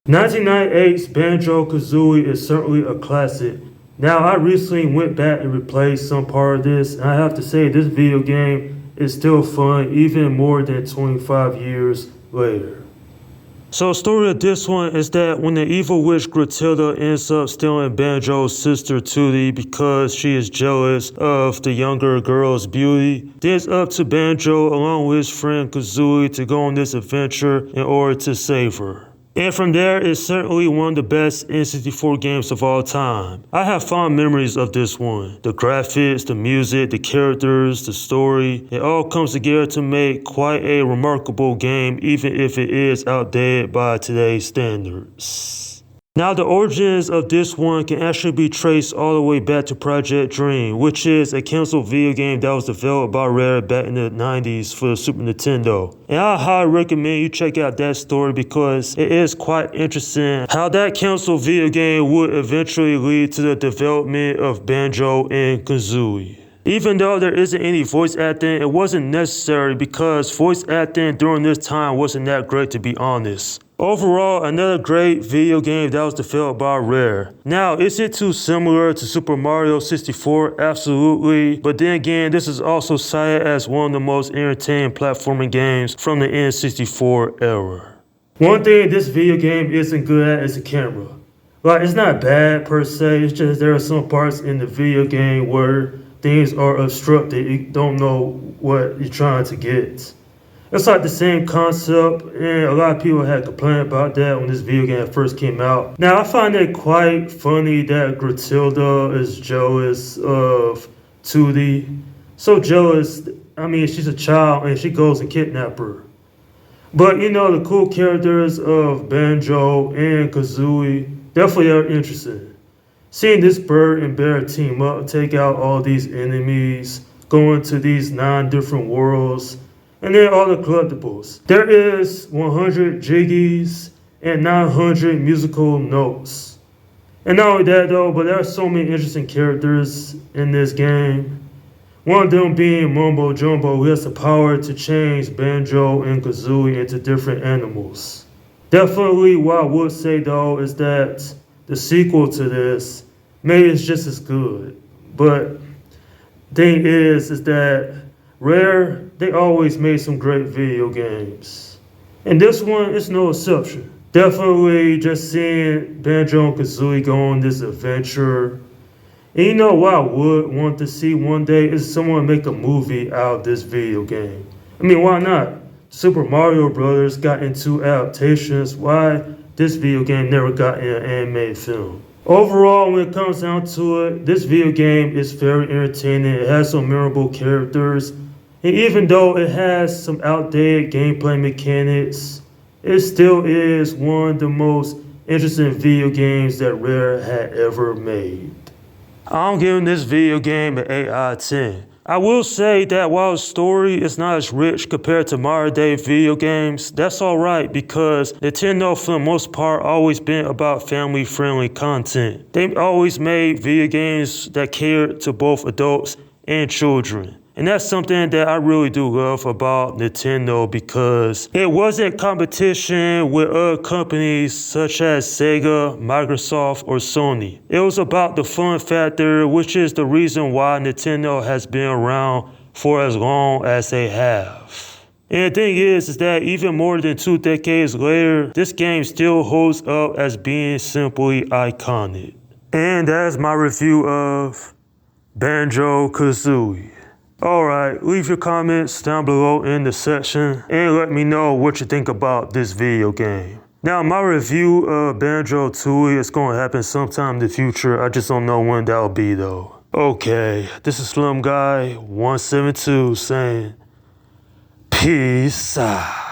1998's Banjo-Kazooie is certainly a classic. Now, I recently went back and replayed some part of this, and I have to say this video game is still fun even more than 25 years later. So the story of this one is that when the evil witch Grtilda ends up stealing Banjo's sister Tootie because she is jealous of the younger girl's beauty, then it's up to Banjo along with his friend Kazooie to go on this adventure in order to save her. And from there, it's certainly one of the best N64 games of all time. I have fond memories of this one. The graphics, the music, the characters, the story, it all comes together to make quite a remarkable game, even if it is outdated by today's standards. Now, the origins of this one can actually be traced all the way back to Project Dream, which is a canceled video game that was developed by Rare back in the 90s for the Super Nintendo. And I highly recommend you check out that story because it is quite interesting how that canceled video game would eventually lead to the development of Banjo and Kazooie. Even though there isn't any voice acting, it wasn't necessary because voice acting during this time wasn't that great, to be honest. Overall, another great video game that was developed by Rare. Now, is it too similar to Super Mario 64? Absolutely. But then again, this is also cited as one of the most entertaining platforming games from the N64 era. One thing this video game isn't good at is the camera. Like, it's not bad per se, it's just there are some parts in the video game where things are obstructed, you don't know what you're trying to get. It's like the same concept, and a lot of people had complained about that when this video game first came out. Now, I find it quite funny that Grtilda is jealous of Tootie. So jealous, I mean, she's a child and she goes and kidnaps her. But you know, the cool characters of Banjo and Kazooie definitely are interesting. Seeing this bird and bear team up, take out all these enemies, go into these 9 different worlds, and then all the collectibles. There is 100 jiggies and 900 musical notes. And not only that though, but there are so many interesting characters in this game. One of them being Mumbo Jumbo, who has the power to change Banjo and Kazooie into different animals. Definitely what I would say though is that the sequel to this, maybe it's just as good. But thing is that Rare, they always made some great video games. And this one is no exception. Definitely just seeing Banjo and Kazooie go on this adventure. And you know what I would want to see one day is someone make a movie out of this video game. I mean, why not? Super Mario Brothers got into adaptations. Why this video game never got in an animated film? Overall, when it comes down to it, this video game is very entertaining. It has some memorable characters. And even though it has some outdated gameplay mechanics, it still is one of the most interesting video games that Rare had ever made. I'm giving this video game an 8 out of 10. I will say that while the story is not as rich compared to modern day video games, that's alright because Nintendo for the most part always been about family friendly content. They've always made video games that cater to both adults and children. And that's something that I really do love about Nintendo because it wasn't competition with other companies such as Sega, Microsoft, or Sony. It was about the fun factor, which is the reason why Nintendo has been around for as long as they have. And the thing is that even more than 2 decades later, this game still holds up as being simply iconic. And that is my review of Banjo-Kazooie. Alright, leave your comments down below in the section and let me know what you think about this video game. Now, my review of Banjo-Tooie is going to happen sometime in the future. I just don't know when that'll be though. Okay, this is Slim Guy 172 saying peace out.